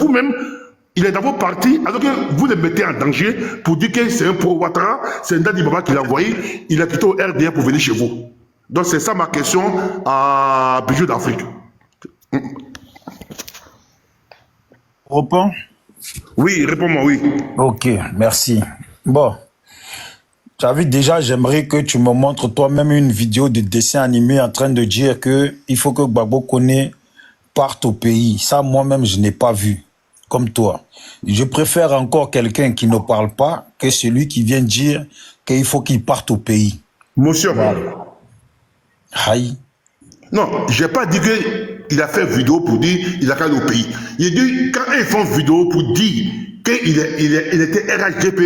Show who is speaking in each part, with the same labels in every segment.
Speaker 1: vous-même, il est dans vos partis, alors que vous le mettez en danger pour dire que c'est un pro-Ouattara, c'est un Dadi Baba qui l'a envoyé, il a quitté au RDR pour venir chez vous. Donc c'est ça ma question à Bijou d'Afrique.
Speaker 2: Réponds.
Speaker 1: Oui, réponds-moi, oui.
Speaker 2: Ok, merci. Bon, tu as vu déjà, j'aimerais que tu me montres toi-même une vidéo de dessin animé en train de dire que il faut que Gbagbo Koné parte au pays. Ça, moi-même, je n'ai pas vu, comme toi. Je préfère encore quelqu'un qui ne parle pas que celui qui vient dire qu'il faut qu'il parte au pays.
Speaker 1: Monsieur.
Speaker 2: Voilà. Aïe.
Speaker 1: Non, je n'ai pas dit qu'il a fait vidéo pour dire qu'il a qu'à aller au pays. Il dit quand ils font vidéo pour dire qu'il était RHDP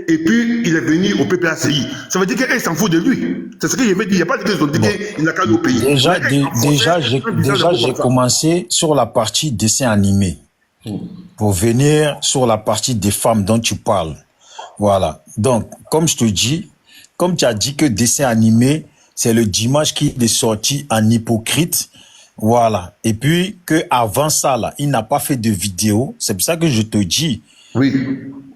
Speaker 1: et puis il est venu au PPACI, ça veut dire qu'ils s'en foutent de lui. C'est ce que je veux dire. Il n'y a pas de qu'ils ont dit qu'il n'a qu'à aller au pays.
Speaker 2: Déjà, j'ai commencé sur la partie dessin animé pour venir sur la partie des femmes dont tu parles. Voilà. Donc, comme je te dis, comme tu as dit que dessin animé, c'est le dimanche qui est sorti en hypocrite. Voilà. Et puis, que avant ça, là, il n'a pas fait de vidéo. C'est pour ça que je te dis.
Speaker 1: Oui.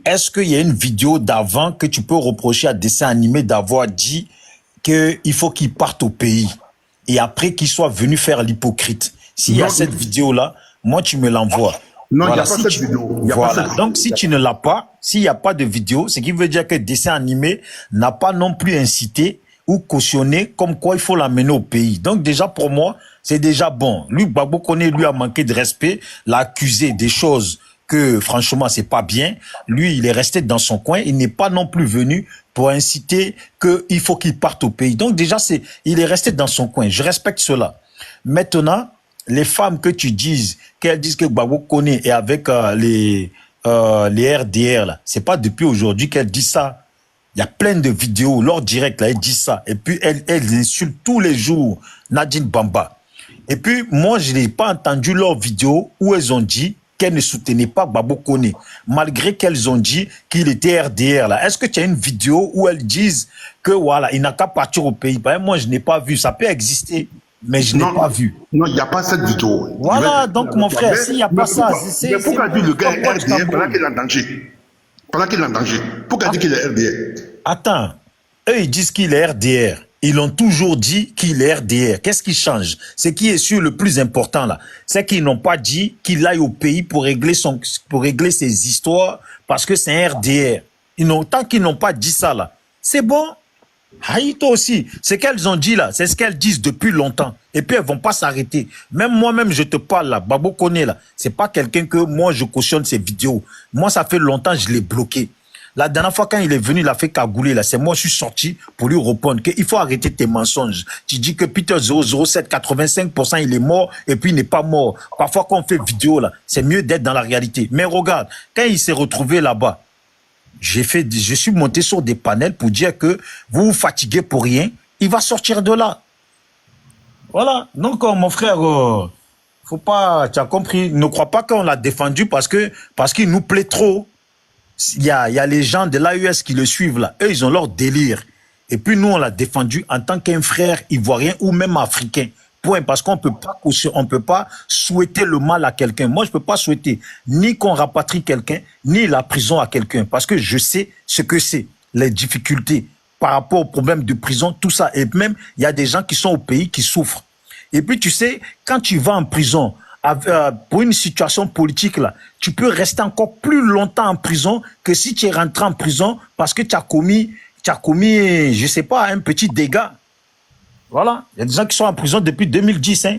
Speaker 2: Est-ce qu'il y a une vidéo d'avant que tu peux reprocher à dessin animé d'avoir dit qu'il faut qu'il parte au pays et après qu'il soit venu faire l'hypocrite? S'il y a cette vidéo-là, moi, tu me l'envoies.
Speaker 1: Non, il
Speaker 2: voilà,
Speaker 1: n'y a pas cette vidéo.
Speaker 2: Voilà. Donc, si tu ne l'as pas, s'il n'y a pas de vidéo, ce qui veut dire que dessin animé n'a pas non plus incité ou cautionné comme quoi il faut l'amener au pays. Donc déjà pour moi, c'est déjà bon. Lui, Gbagbo Koné, lui a manqué de respect, l'a accusé des choses que franchement c'est pas bien. Lui, il est resté dans son coin, il n'est pas non plus venu pour inciter qu'il faut qu'il parte au pays. Donc déjà il est resté dans son coin. Je respecte cela. Maintenant, les femmes que tu dises, qu'elles disent que Gbagbo Koné est avec les RDR là, c'est pas depuis aujourd'hui qu'elles disent ça. Il y a plein de vidéos, leur direct, là, elle dit ça. Et puis, elle insulte tous les jours Nadine Bamba. Et puis, moi, je n'ai pas entendu leur vidéo où elles ont dit qu'elles ne soutenaient pas Gbagbo Koné, malgré qu'elles ont dit qu'il était RDR, là. Est-ce que tu as une vidéo où elles disent que, voilà, il n'a qu'à partir au pays? Ben, moi, je n'ai pas vu. Ça peut exister, mais je n'ai pas vu.
Speaker 1: Non, il n'y a pas cette vidéo.
Speaker 2: Voilà, donc, mon frère, s'il n'y a pas ça, c'est...
Speaker 1: Mais pourquoi dire le gars est RDR pendant qu'il est en danger? Pendant qu'il est en danger. Pourquoi dire qu'il est RDR?
Speaker 2: Attends, eux ils disent qu'il est RDR. Ils ont toujours dit qu'il est RDR. Qu'est-ce qui change? Ce qui est sûr le plus important là, c'est qu'ils n'ont pas dit qu'il aille au pays pour régler ses histoires parce que c'est un RDR. Tant qu'ils n'ont pas dit ça là, c'est bon. Aïe, toi aussi, ce qu'elles ont dit là, c'est ce qu'elles disent depuis longtemps. Et puis elles vont pas s'arrêter. Même moi-même, je te parle là, Gbagbo Koné là, c'est pas quelqu'un que moi je cautionne ses vidéos. Moi, ça fait longtemps que je l'ai bloqué. La dernière fois, quand il est venu, il a fait cagouler, là. C'est moi, je suis sorti pour lui répondre qu'il faut arrêter tes mensonges. Tu dis que Peter 007, 85%, il est mort et puis il n'est pas mort. Parfois, quand on fait vidéo, là, c'est mieux d'être dans la réalité. Mais regarde, quand il s'est retrouvé là-bas, je suis monté sur des panels pour dire que vous vous fatiguez pour rien, il va sortir de là. Voilà. Donc, mon frère, faut pas, tu as compris, ne crois pas qu'on l'a défendu parce qu'il nous plaît trop. Il y a les gens de l'AES qui le suivent là. Eux, ils ont leur délire. Et puis nous, on l'a défendu en tant qu'un frère ivoirien ou même africain. Point. Parce qu'on peut pas souhaiter le mal à quelqu'un. Moi, je peux pas souhaiter ni qu'on rapatrie quelqu'un, ni la prison à quelqu'un. Parce que je sais ce que c'est, les difficultés par rapport aux problèmes de prison, tout ça. Et même, il y a des gens qui sont au pays qui souffrent. Et puis, tu sais, quand tu vas en prison, pour une situation politique là, tu peux rester encore plus longtemps en prison que si tu es rentré en prison parce que tu as commis, je sais pas, un petit dégât. Voilà, il y a des gens qui sont en prison depuis 2010. Hein.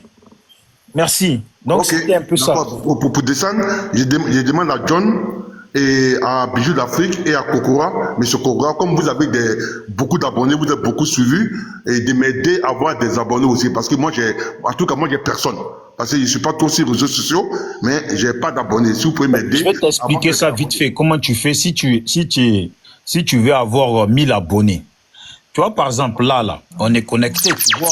Speaker 2: Merci. Donc c'était un peu ça.
Speaker 1: Pour descendre, je demande à John et à Bijou d'Afrique et à Kokora, monsieur Kokora, comme vous avez beaucoup d'abonnés, vous êtes beaucoup suivis, et de m'aider à avoir des abonnés aussi, parce que moi en tout cas moi j'ai personne. Parce que je ne suis pas trop sur les réseaux sociaux, mais je n'ai pas d'abonnés. Si vous pouvez m'aider.
Speaker 2: Je vais t'expliquer ça vite fait. Comment tu fais si tu veux avoir 1000 abonnés. Tu vois, par exemple, là, on est connecté. Tu vois,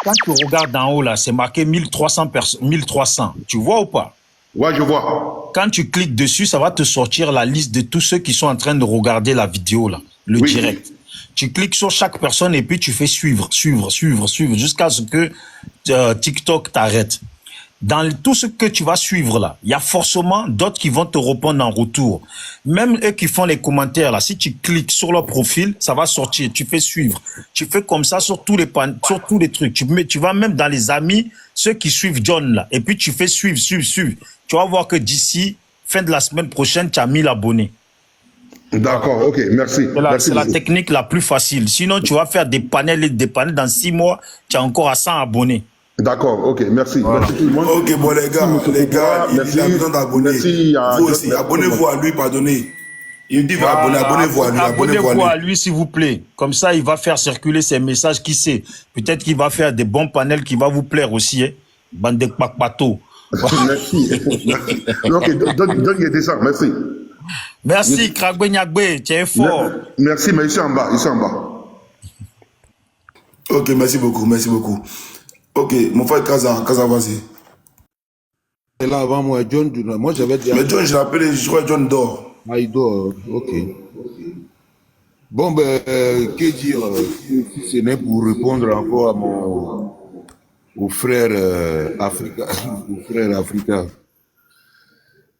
Speaker 2: quand tu regardes en haut, là, c'est marqué 1300 personnes. 1300. Tu vois ou pas?
Speaker 1: Ouais, je vois.
Speaker 2: Quand tu cliques dessus, ça va te sortir la liste de tous ceux qui sont en train de regarder la vidéo, là, le direct. Tu cliques sur chaque personne et puis tu fais suivre, jusqu'à ce que TikTok t'arrête. dans tout ce que tu vas suivre là, il y a forcément d'autres qui vont te répondre en retour. Même eux qui font les commentaires là, si tu cliques sur leur profil, ça va sortir. Tu fais suivre. Tu fais comme ça sur tous les trucs. Tu vas même dans les amis, ceux qui suivent John là, et puis tu fais suivre. Tu vas voir que d'ici fin de la semaine prochaine, tu as 1000 abonnés.
Speaker 1: D'accord, ok, merci.
Speaker 2: C'est la technique la plus facile. Sinon, tu vas faire des panels dans 6 mois, tu as encore à 100 abonnés.
Speaker 1: D'accord, ok, merci.
Speaker 3: Voilà.
Speaker 1: Merci tout le monde.
Speaker 3: Ok, bon les gars, il a besoin d'abonnés. Vous aussi, abonnez-vous à lui, pardonnez. Il dit abonnez-vous à lui.
Speaker 2: Abonnez-vous à lui, s'il vous plaît. Comme ça, il va faire circuler ses messages, qui sait. Peut-être qu'il va faire des bons panels qui vont vous plaire aussi. Hein. Bande de kpakpato.
Speaker 1: Merci. Ok, donne ça, merci.
Speaker 2: Merci, Kragbe Nyagbe, tu es fort.
Speaker 1: Merci, mais ici en bas.
Speaker 3: Ok, merci beaucoup. Ok, mon frère Kaza, vas-y.
Speaker 4: Et là, avant moi, John, moi j'avais dit.
Speaker 3: Mais John, je l'appelais, je crois que John dort.
Speaker 4: Ah, il dort, ok. Bon, ben, que dire, si ce n'est pour répondre encore au frère Africain.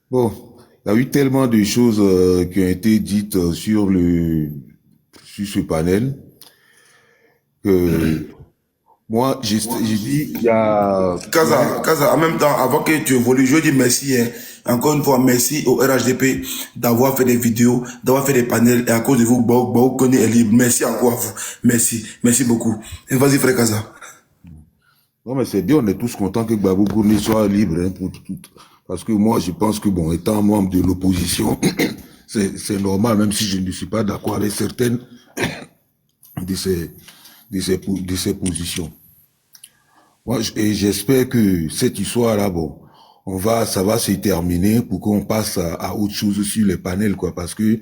Speaker 4: Bon, il y a eu tellement de choses qui ont été dites sur ce panel que moi, j'ai dit qu'il y a...
Speaker 3: Kaza, en même temps, avant que tu évolues, je dis merci, hein. Encore une fois, merci au RHDP d'avoir fait des vidéos, d'avoir fait des panels, et à cause de vous, Baoukone est libre. Merci encore à vous. Merci beaucoup. Et vas-y, frère Kaza.
Speaker 4: Non, mais c'est bien, on est tous contents que Babou Kourni soit libre, hein, pour tout. Parce que moi, je pense que, bon, étant membre de l'opposition, c'est normal, même si je ne suis pas d'accord avec certaines de ces positions. Moi, et j'espère que cette histoire-là, bon, ça va se terminer pour qu'on passe à autre chose sur les panels, quoi, parce que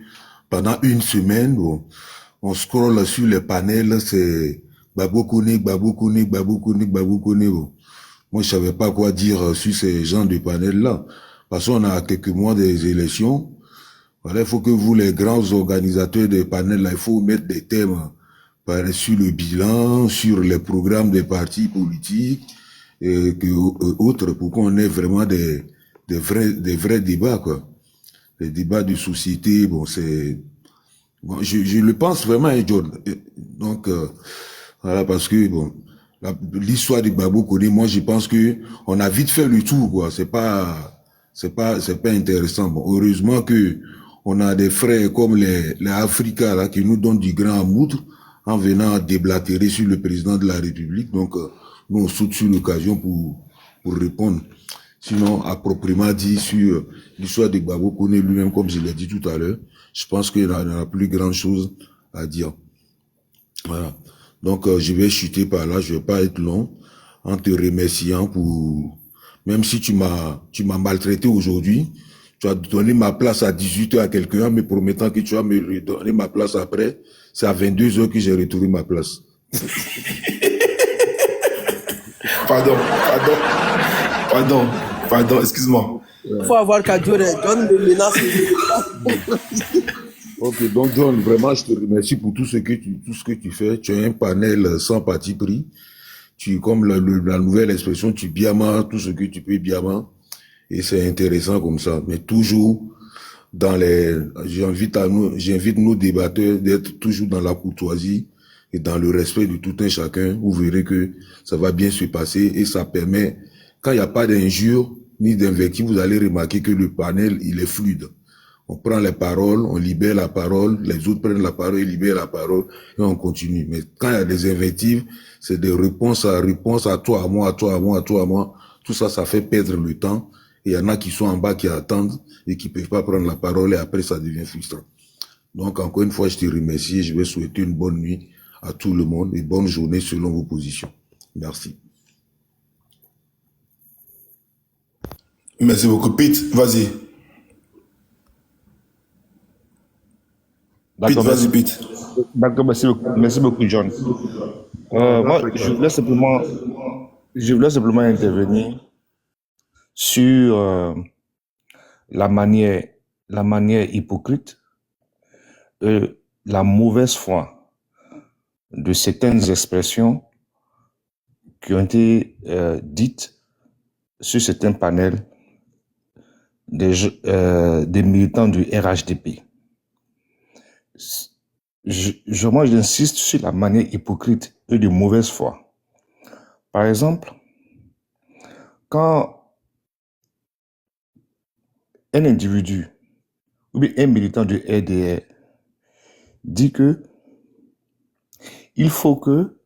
Speaker 4: pendant une semaine, bon, on scrolle sur les panels, c'est Babou Koné, bon. Moi, je savais pas quoi dire sur ces gens de panels-là. Parce qu'on a quelques mois des élections. Voilà, il faut que vous, les grands organisateurs des panels, là, il faut mettre des thèmes sur le bilan, sur les programmes des partis politiques, et autres, pour qu'on ait vraiment des vrais débats, quoi. Les débats de société, bon, c'est... Bon, je le pense vraiment, John. Donc, voilà, parce que, bon, l'histoire de Babou Koné, moi, je pense que on a vite fait le tour, quoi. C'est pas intéressant. Bon, heureusement que on a des frères comme les Africains, là, qui nous donnent du grand amour en venant déblatérer sur le président de la République. Donc, nous, on saute sur l'occasion pour répondre. Sinon, à proprement dit, sur l'histoire de Babou Koné lui-même, comme je l'ai dit tout à l'heure, je pense qu'il n'y en a plus grand chose à dire. Voilà. Donc, je vais chuter par là, je vais pas être long, en te remerciant pour, même si tu m'as maltraité aujourd'hui, tu as donné ma place à 18h à quelqu'un, me promettant que tu vas me redonner ma place après. C'est à 22h que j'ai retrouvé ma place.
Speaker 3: Pardon, excuse-moi.
Speaker 5: Il faut avoir qu'à John de menace.
Speaker 4: Ok, donc John, vraiment, je te remercie pour tout ce que tu fais. Tu as un panel sans parti pris. Comme la nouvelle expression, tu biamas tout ce que tu peux biamas. Et c'est intéressant comme ça. Mais toujours j'invite nos débatteurs d'être toujours dans la courtoisie et dans le respect de tout un chacun. Vous verrez que ça va bien se passer et ça permet, quand il n'y a pas d'injures ni d'invectives, vous allez remarquer que le panel, il est fluide. On prend les paroles, on libère la parole, les autres prennent la parole et libèrent la parole et on continue. Mais quand il y a des invectives, c'est des réponses à toi, à moi. Tout ça, ça fait perdre le temps. Et il y en a qui sont en bas qui attendent et qui peuvent pas prendre la parole et après ça devient frustrant. Donc encore une fois, je te remercie et je vais souhaiter une bonne nuit à tout le monde et bonne journée selon vos positions. Merci.
Speaker 3: Merci beaucoup. Pete, vas-y.
Speaker 6: D'accord,
Speaker 3: Pete, vas-y, Pete.
Speaker 6: D'accord, merci beaucoup, John. Moi, je voulais simplement intervenir sur la manière hypocrite, la mauvaise foi de certaines expressions qui ont été dites sur certains panels des militants du RHDP. Moi, j'insiste sur la manière hypocrite et de mauvaise foi. Par exemple, quand un individu ou bien un militant du RDR dit que il faut que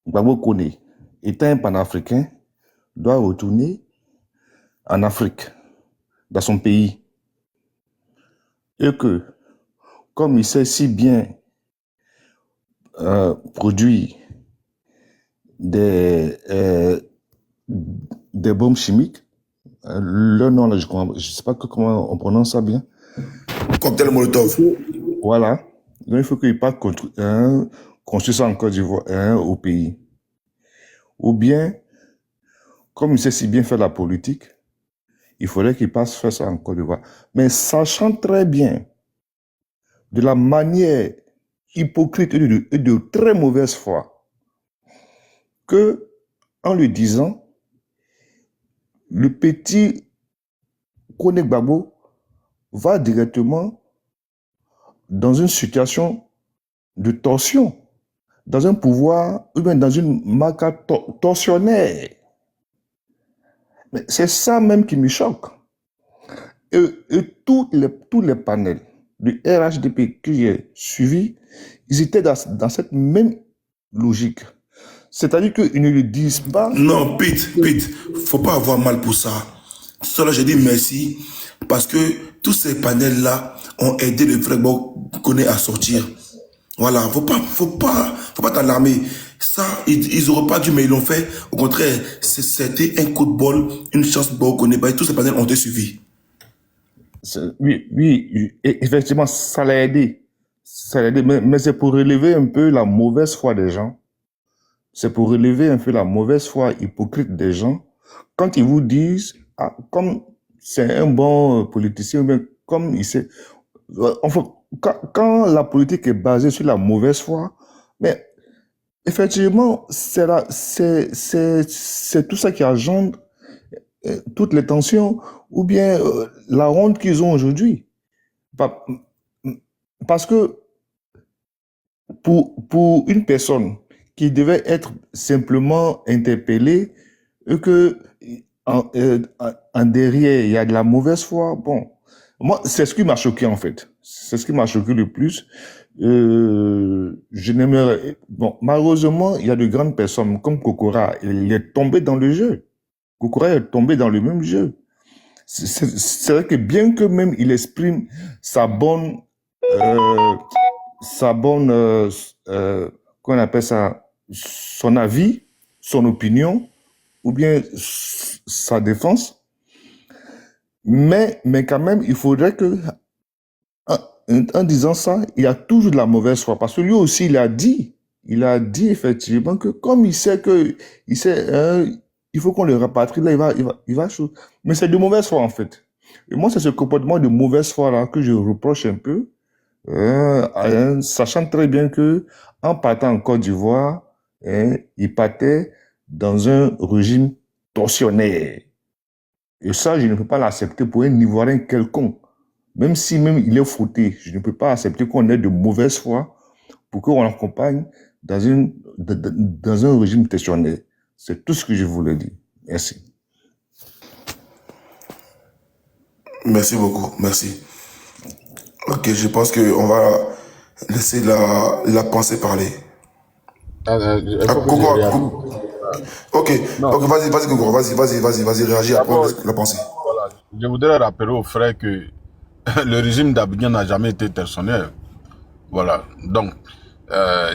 Speaker 6: Gbagbo Koné, étant un panafricain, doit retourner en Afrique, dans son pays, et que, comme il sait si bien produire des bombes chimiques, le nom là, je ne sais pas comment on prononce ça bien.
Speaker 3: Cocktail Molotov.
Speaker 6: Voilà. Donc il faut qu'il parte construire ça en Côte d'Ivoire, au pays. Ou bien, comme il sait si bien faire la politique, il faudrait qu'il passe faire ça en Côte d'Ivoire. Mais sachant très bien de la manière hypocrite et de très mauvaise foi que, en lui disant, le petit Koné Gbagbo va directement dans une situation de torsion, dans un pouvoir, ou bien dans une marque torsionnaire. Mais c'est ça même qui me choque. Et tous les panels du RHDP que j'ai suivis, ils étaient dans cette même logique. C'est-à-dire qu'ils ne le disent pas.
Speaker 3: Non, Pete, faut pas avoir mal pour ça. Cela, j'ai dit merci parce que tous ces panels-là ont aidé le frère Koné à sortir. Voilà, faut pas t'alarmer. Ça, ils auraient pas dû, mais ils l'ont fait. Au contraire, c'était un coup de bol, une chance pour Koné. Tous ces panels ont été suivis.
Speaker 6: Oui, effectivement, ça l'a aidé. Mais c'est pour relever un peu la mauvaise foi des gens. C'est pour relever un peu la mauvaise foi hypocrite des gens. Quand ils vous disent, comme c'est un bon politicien, mais comme il sait, enfin, quand la politique est basée sur la mauvaise foi, mais effectivement, c'est tout ça qui engendre toutes les tensions ou bien la honte qu'ils ont aujourd'hui. Parce que pour une personne qui devait être simplement interpellée et que en derrière il y a de la mauvaise foi, bon, moi c'est ce qui m'a choqué en fait. C'est ce qui m'a choqué le plus. Je n'aimerais... Bon, malheureusement, il y a de grandes personnes comme Kokora, il est tombé dans le jeu. Kokora est tombé dans le même jeu. C'est vrai que bien que même il exprime sa bonne, qu'on appelle ça, son avis, son opinion, ou bien sa défense, mais quand même, il faudrait que, en disant ça, il y a toujours de la mauvaise foi, parce que lui aussi, il a dit effectivement que comme il sait il faut qu'on le rapatrie, là, il va chaud. Mais c'est de mauvaise foi, en fait. Et moi, c'est ce comportement de mauvaise foi-là que je reproche un peu, sachant très bien que, en partant en Côte d'Ivoire, il partait dans un régime torsionnaire. Et ça, je ne peux pas l'accepter pour un Ivoirien quelconque. Même si même il est fauté, je ne peux pas accepter qu'on ait de mauvaise foi pour qu'on l'accompagne dans un régime torsionnaire. C'est tout ce que je voulais dire. Merci.
Speaker 3: Merci beaucoup, merci. Ok, je pense qu'on va laisser la pensée parler. Ok, vas-y, Gogo, vas-y, réagis après la pensée.
Speaker 7: Voilà, je voudrais rappeler aux frères que le régime d'Abidjan n'a jamais été torsionnaire. Voilà, donc,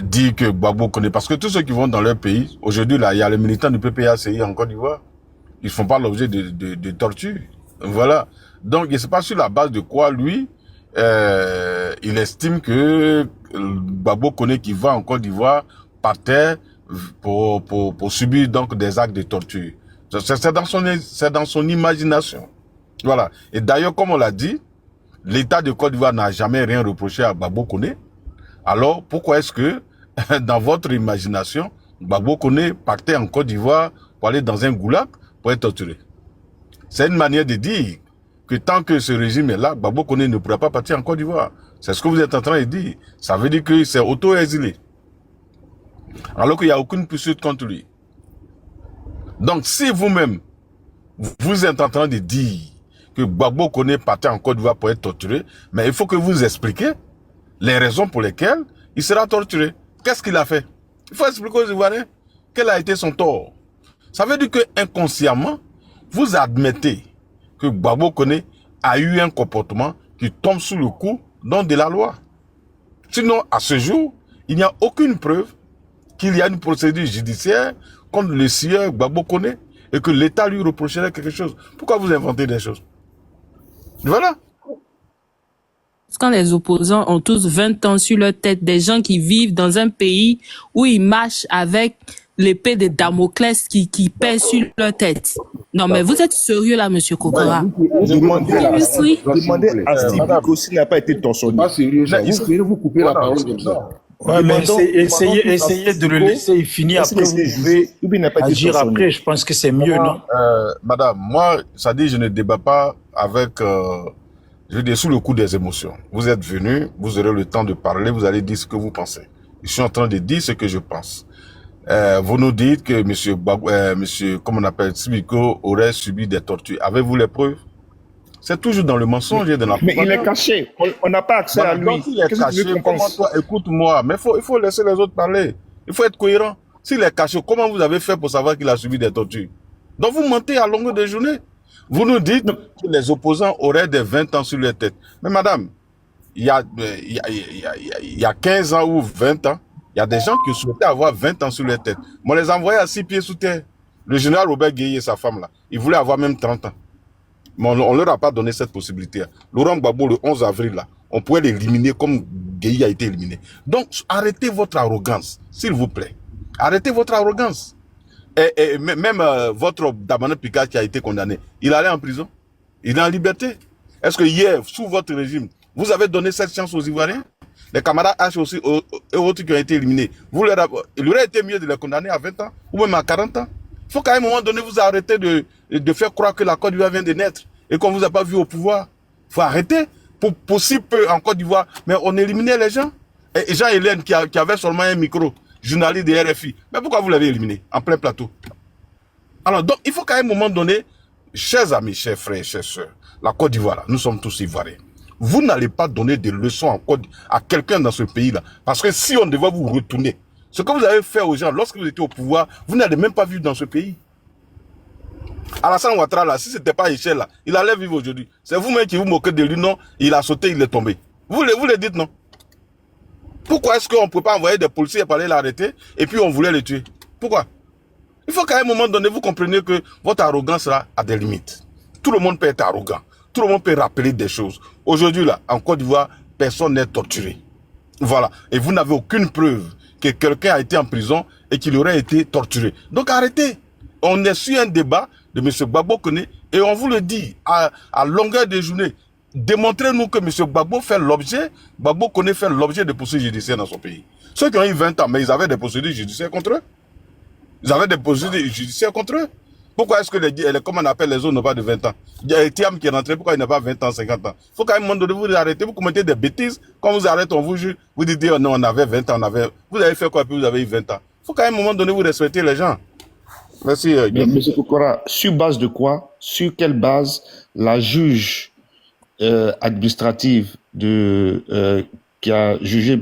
Speaker 7: dire que Gbagbo connaît, parce que tous ceux qui vont dans leur pays, aujourd'hui, là, il y a les militants du PPACI en Côte d'Ivoire, ils ne font pas l'objet de torture. Voilà. Donc, je ne sais pas sur la base de quoi, lui, il estime que Gbagbo connaît qui va en Côte d'Ivoire par terre pour subir donc des actes de torture. C'est dans son imagination. Voilà. Et d'ailleurs, comme on l'a dit, l'État de Côte d'Ivoire n'a jamais rien reproché à Gbagbo Koné. Alors, pourquoi est-ce que, dans votre imagination, Gbagbo Koné partait en Côte d'Ivoire pour aller dans un goulag pour être torturé. C'est une manière de dire que tant que ce régime est là, Gbagbo Koné ne pourra pas partir en Côte d'Ivoire. C'est ce que vous êtes en train de dire. Ça veut dire que c'est auto-exilé. Alors qu'il n'y a aucune poursuite contre lui. Donc si vous-même, vous êtes en train de dire que Gbagbo Koné partait en Côte d'Ivoire pour être torturé, mais il faut que vous expliquiez les raisons pour lesquelles il sera torturé. Qu'est-ce qu'il a fait? Il faut expliquer aux Ivoiriens quel a été son tort. Ça veut dire que inconsciemment, vous admettez que Gbagbo Koné a eu un comportement qui tombe sous le coup de la loi. Sinon, à ce jour, il n'y a aucune preuve qu'il y a une procédure judiciaire contre le sieur Gbagbo Koné et que l'État lui reprocherait quelque chose. Pourquoi vous inventez des choses? Voilà.
Speaker 8: Quand les opposants ont tous 20 ans sur leur tête, des gens qui vivent dans un pays où ils marchent avec l'épée de Damoclès qui pèse sur leur tête. Non, mais vous êtes sérieux là, monsieur Kokora?
Speaker 6: Demandez à Steve
Speaker 7: Madame.
Speaker 6: Biko s'il n'a pas été torsionné.
Speaker 4: Pas sérieux, vous coupez la parole comme ça.
Speaker 2: Ouais, mais
Speaker 6: Demandons-
Speaker 2: essayez de le laisser, il finit
Speaker 6: Est-ce
Speaker 2: après,
Speaker 6: qu'il
Speaker 2: vous
Speaker 6: était
Speaker 2: pouvez
Speaker 6: jugé ou bien il n'a pas été
Speaker 2: agir
Speaker 6: torsionné?
Speaker 2: après, je pense que c'est mieux, non?
Speaker 7: Madame, moi, ça dit je ne débat pas avec, je veux dire, sous le coup des émotions. Vous êtes venu, vous aurez le temps de parler, vous allez dire ce que vous pensez. Je suis en train de dire ce que je pense. Vous nous dites que monsieur, comment on appelle, Sibiko aurait subi des tortures. Avez-vous les preuves? C'est toujours dans le mensonge et dans la
Speaker 6: Mais il est
Speaker 7: propagande.
Speaker 6: caché. On n'a pas accès à lui.
Speaker 7: Donc, s'il est
Speaker 6: Qu'est-ce que tu veux
Speaker 7: caché,
Speaker 6: qu'on
Speaker 7: comment
Speaker 6: pense?
Speaker 7: toi, écoute-moi, mais il faut laisser les autres parler. Il faut être cohérent. S'il est caché, comment vous avez fait pour savoir qu'il a subi des tortures? Donc, vous mentez à longueur de journée. Vous nous dites que les opposants auraient des 20 ans sur leur tête. Mais madame, il y a 15 ans ou 20 ans, il y a des gens qui souhaitaient avoir 20 ans sur leur tête. Mais on les envoyait à 6 pieds sous terre. Le général Robert Gueye et sa femme là, ils voulaient avoir même 30 ans. Mais on leur a pas donné cette possibilité. Laurent Gbagbo, le 11 avril, là, on pouvait l'éliminer comme Gueye a été éliminé. Donc, arrêtez votre arrogance, s'il vous plaît. Arrêtez votre arrogance. Et même votre Damana Picard qui a été condamné, il allait en prison. Il est en liberté. Est-ce que hier, sous votre régime, vous avez donné cette chance aux Ivoiriens? Les camarades H aussi, et autres qui ont été éliminés. Il aurait été mieux de les condamner à 20 ans, ou même à 40 ans. Il faut qu'à un moment donné, vous arrêtez de faire croire que la Côte d'Ivoire vient de naître et qu'on vous a pas vu au pouvoir. Il faut arrêter. Pour si peu en Côte d'Ivoire, mais on éliminait les gens. Et Jean Hélène qui avait seulement un micro, journaliste de RFI. Mais pourquoi vous l'avez éliminé en plein plateau? Alors, donc, il faut qu'à un moment donné, chers amis, chers frères, chers sœurs, la Côte d'Ivoire, là, nous sommes tous Ivoiriens. Vous n'allez pas donner des leçons à quelqu'un dans ce pays-là. Parce que si on devait vous retourner, ce que vous avez fait aux gens lorsque vous étiez au pouvoir, vous n'allez même pas vivre dans ce pays. Alassane Ouattara, là, si ce n'était pas Michel, là, il allait vivre aujourd'hui. C'est vous-même qui vous moquez de lui, non? Il a sauté, il est tombé. Vous le dites, non? Pourquoi est-ce qu'on ne peut pas envoyer des policiers pour aller l'arrêter et puis on voulait le tuer? Pourquoi? Il faut qu'à un moment donné, vous compreniez que votre arrogance là a des limites. Tout le monde peut être arrogant. Tout le monde peut rappeler des choses. Aujourd'hui, là, en Côte d'Ivoire, personne n'est torturé. Voilà. Et vous n'avez aucune preuve que quelqu'un a été en prison et qu'il aurait été torturé. Donc arrêtez. On est sur un débat de M. Gbagbo Koné et on vous le dit à longueur de journée. Démontrez-nous que M. Gbagbo Koné fait l'objet de poursuites judiciaires dans son pays. Ceux qui ont eu 20 ans, mais ils avaient des procédures judiciaires contre eux. Ils avaient des procédures judiciaires contre eux. Pourquoi est-ce que comment on appelle les autres n'ont pas de 20 ans? Il y a Thiam qui est rentré, pourquoi il n'a pas 20 ans, 50 ans? Il faut qu'à un moment donné, vous arrêtez, vous commettez des bêtises. Quand vous arrêtez, on vous juge, vous dites, oh non, on avait 20 ans, vous avez fait quoi, puis vous avez eu 20 ans. Il faut qu'à un moment donné, vous respectez les gens. Merci.
Speaker 6: Monsieur Kokora, sur base de quoi? Sur quelle base la juge administrative qui a jugé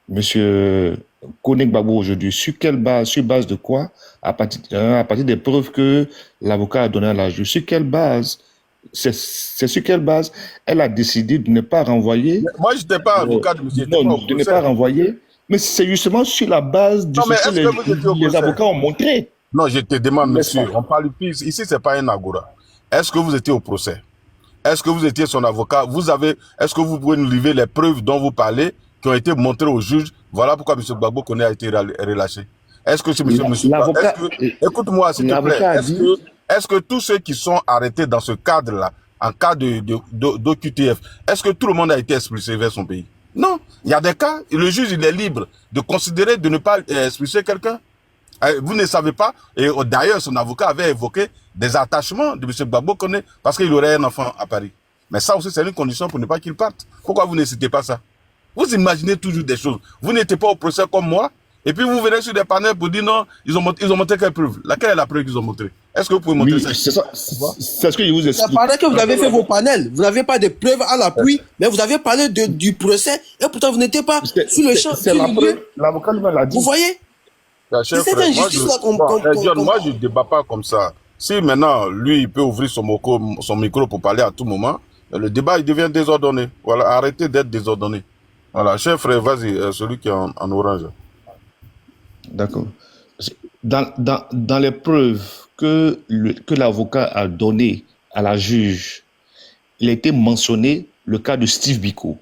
Speaker 6: monsieur Koné Gbagbo aujourd'hui, sur quelle base, sur base de quoi, à partir des preuves que l'avocat a donné à la juge, sur quelle base, c'est sur quelle base elle a décidé de ne pas renvoyer?
Speaker 7: Moi, je n'étais pas avocat de monsieur.
Speaker 6: Non, de ne pas renvoyer, mais c'est justement sur la base de ce que les avocats ont montré.
Speaker 7: Non, je te demande, monsieur, on parle plus. Ici, c'est pas un agora. Est-ce que vous étiez au procès? Est-ce que vous étiez son avocat? Est-ce que vous pouvez nous livrer les preuves dont vous parlez, qui ont été montrées au juge? Voilà pourquoi M. Gbagbo Koné a été relâché. Est-ce que
Speaker 6: l'avocat,
Speaker 7: écoute-moi, s'il te plaît. Est-ce que tous ceux qui sont arrêtés dans ce cadre-là, en cas d'OQTF, est-ce que tout le monde a été expulsé vers son pays? Non. Il y a des cas, le juge il est libre de considérer de ne pas expulser quelqu'un. Vous ne savez pas, et d'ailleurs son avocat avait évoqué des attachements de M. Gbagbo Koné parce qu'il aurait un enfant à Paris. Mais ça aussi c'est une condition pour ne pas qu'il parte. Pourquoi vous ne citez pas ça? Vous imaginez toujours des choses. Vous n'étiez pas au procès comme moi, et puis vous venez sur des panels pour dire non, ils ont montré quelle preuve? Laquelle est la preuve qu'ils ont montrée? Est-ce que vous pouvez montrer
Speaker 6: Oui,
Speaker 7: ça?
Speaker 6: c'est ça. C'est ce que je vous
Speaker 5: Ça
Speaker 6: explique.
Speaker 5: paraît que vous avez fait vos panels. Vous n'avez pas de preuves à l'appui, mais vous avez parlé du procès et pourtant vous n'étiez pas sur le champ,
Speaker 6: C'est
Speaker 5: sur
Speaker 6: la
Speaker 5: le
Speaker 6: preuve.
Speaker 5: lieu.
Speaker 6: L'avocat lui-même l'a dit.
Speaker 5: Vous voyez?
Speaker 7: Cher
Speaker 5: C'est cette
Speaker 7: frère, moi,
Speaker 5: injustice-là qu'on...
Speaker 7: John, moi je ne débat pas comme ça. Si maintenant, lui, il peut ouvrir son micro pour parler à tout moment, le débat, il devient désordonné. Voilà, arrêtez d'être désordonné. Voilà, cher frère, vas-y, celui qui est en orange.
Speaker 6: D'accord. Dans les preuves que l'avocat a données à la juge, il a été mentionné le cas de Steve Biko.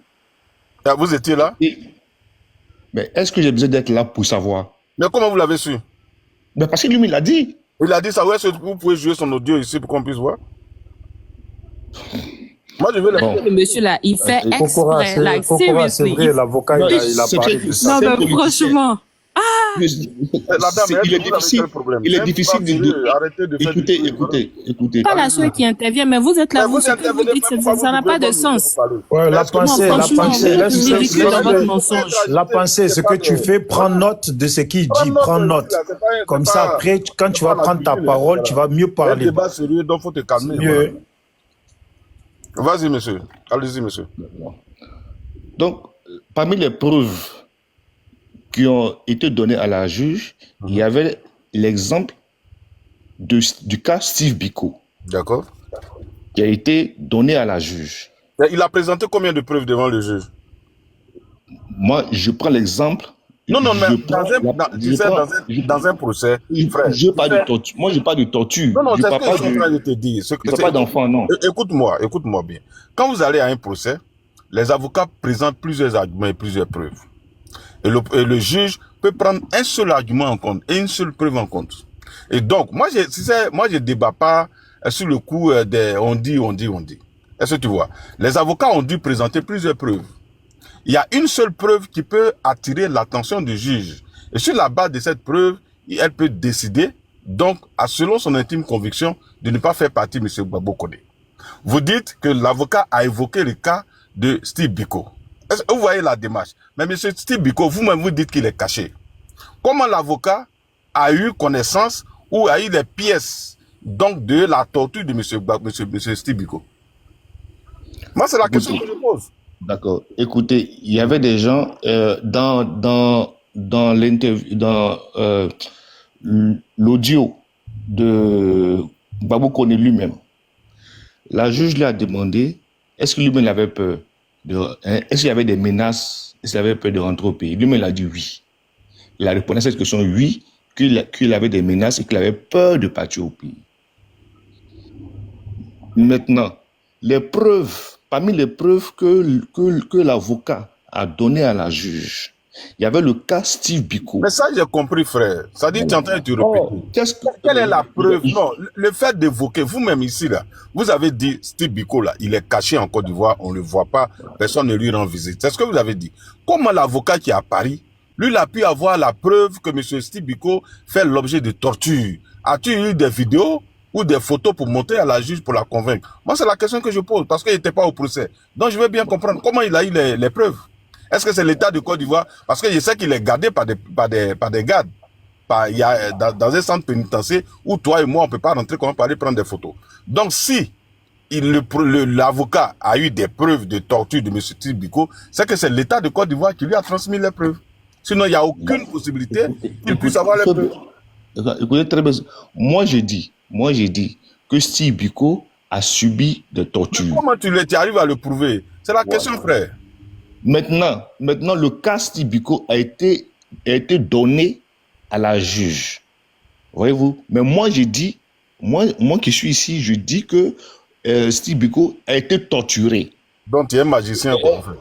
Speaker 7: Ah, vous étiez là?
Speaker 6: Mais est-ce que j'ai besoin d'être là pour savoir?
Speaker 7: Mais comment vous l'avez su?
Speaker 6: Mais parce que lui, il l'a dit.
Speaker 7: Il a dit ça, est-ce que vous pouvez jouer son audio ici pour qu'on puisse voir? Moi, je veux la...
Speaker 6: Bon.
Speaker 8: Le monsieur là, il fait
Speaker 2: Kokora,
Speaker 8: exprès, like
Speaker 2: c'est
Speaker 8: seriously.
Speaker 2: vrai, l'avocat,
Speaker 6: Non,
Speaker 2: il a
Speaker 6: c'est
Speaker 2: parlé
Speaker 6: très-
Speaker 2: de
Speaker 6: c'est
Speaker 2: ça.
Speaker 8: Non,
Speaker 6: un
Speaker 8: mais
Speaker 6: politicien.
Speaker 8: franchement.
Speaker 6: Il est difficile. Il est difficile de.
Speaker 7: Arrêtez de faire
Speaker 6: Écoutez,
Speaker 7: du...
Speaker 6: écoutez.
Speaker 8: Pas la seule qui intervient, mais vous êtes là,
Speaker 7: Mais
Speaker 8: vous, ce que vous dites, ça n'a pas de sens.
Speaker 2: Ouais, la pensée,
Speaker 8: franchement, vous êtes ridicule dans votre mensonge.
Speaker 2: la pensée, ce que tu fais, prends note de ce qu'il dit, prends note. Comme ça, après, quand tu vas prendre ta parole, tu vas mieux
Speaker 7: Un
Speaker 2: parler.
Speaker 7: débat sérieux, donc faut te calmer.
Speaker 2: Mieux.
Speaker 7: Voilà. Vas-y, monsieur. Allez-y, monsieur.
Speaker 6: Donc, parmi les preuves qui ont été données à la juge, il y avait l'exemple du cas Steve Biko
Speaker 7: D'accord.
Speaker 6: qui a été donné à la juge.
Speaker 7: Mais il a présenté combien de preuves devant le juge?
Speaker 6: Moi, je prends l'exemple.
Speaker 7: Non, non, mais
Speaker 6: je prends
Speaker 7: dans un procès, frère.
Speaker 6: Je parle de torture. Moi, je parle de torture.
Speaker 7: Non, non,
Speaker 6: Je
Speaker 7: c'est ce
Speaker 6: parle
Speaker 7: que je
Speaker 6: pas
Speaker 7: suis en train de te dire.
Speaker 6: je parle pas d'enfant, non.
Speaker 7: Écoute-moi bien. Quand vous allez à un procès, les avocats présentent plusieurs arguments et plusieurs preuves. Et le juge peut prendre un seul argument en compte et une seule preuve en compte. Et donc, moi, je débat pas sur le coup des on dit. Est-ce que tu vois? Les avocats ont dû présenter plusieurs preuves. Il y a une seule preuve qui peut attirer l'attention du juge. Et sur la base de cette preuve, elle peut décider, donc, selon son intime conviction, de ne pas faire partie de M. Gbagbo Koné. Vous dites que l'avocat a évoqué le cas de Steve Biko. Est-ce que vous voyez la démarche? Mais M. Steve Biko, vous-même, vous dites qu'il est caché. Comment l'avocat a eu connaissance ou a eu les pièces donc de la torture de M. Steve Biko? Moi, c'est la question que je pose.
Speaker 6: D'accord. Écoutez, il y avait des gens dans l'interview, dans l'audio de Gbagbo Koné lui-même. La juge lui a demandé est-ce que lui-même avait peur est-ce qu'il y avait des menaces, est-ce qu'il avait peur de rentrer au pays? Lui-même, il a dit oui. Il a répondu à cette question oui, qu'il avait des menaces et qu'il avait peur de partir au pays. Maintenant, les preuves, parmi les preuves que l'avocat a données à la juge, il y avait le cas Steve Biko.
Speaker 7: Mais ça, j'ai compris, frère. Ça dit, tu es en train de te répéter. Quelle est la preuve? Non, le fait d'évoquer, vous-même ici, là, vous avez dit, Steve Biko, là, il est caché en Côte d'Ivoire, on ne le voit pas, personne ne lui rend visite. C'est ce que vous avez dit. Comment l'avocat qui est à Paris, lui, il a pu avoir la preuve que M. Steve Biko fait l'objet de torture? As-tu eu des vidéos ou des photos pour montrer à la juge pour la convaincre? Moi, c'est la question que je pose, parce qu'il n'était pas au procès. Donc, je veux bien comprendre comment il a eu les preuves. Est-ce que c'est l'État de Côte d'Ivoire? Parce que je sais qu'il est gardé par des gardes. Il y a, dans un centre pénitentiaire où toi et moi, on ne peut pas rentrer comment aller prendre des photos. Donc, si l'avocat a eu des preuves de torture de M. Steve Biko, c'est que c'est l'État de Côte d'Ivoire qui lui a transmis les preuves. Sinon, il n'y a aucune possibilité qu'il puisse avoir les preuves.
Speaker 6: Écoutez très bien. Moi, j'ai dit que Steve Biko a subi des tortures.
Speaker 7: Mais comment tu arrives à le prouver? C'est la question, frère.
Speaker 6: Maintenant, le cas Steve Biko a été donné à la juge. Voyez-vous? Mais moi, j'ai dit, moi qui suis ici, je dis que Steve Biko a été torturé.
Speaker 7: Donc, tu es un magicien, quoi, en fait.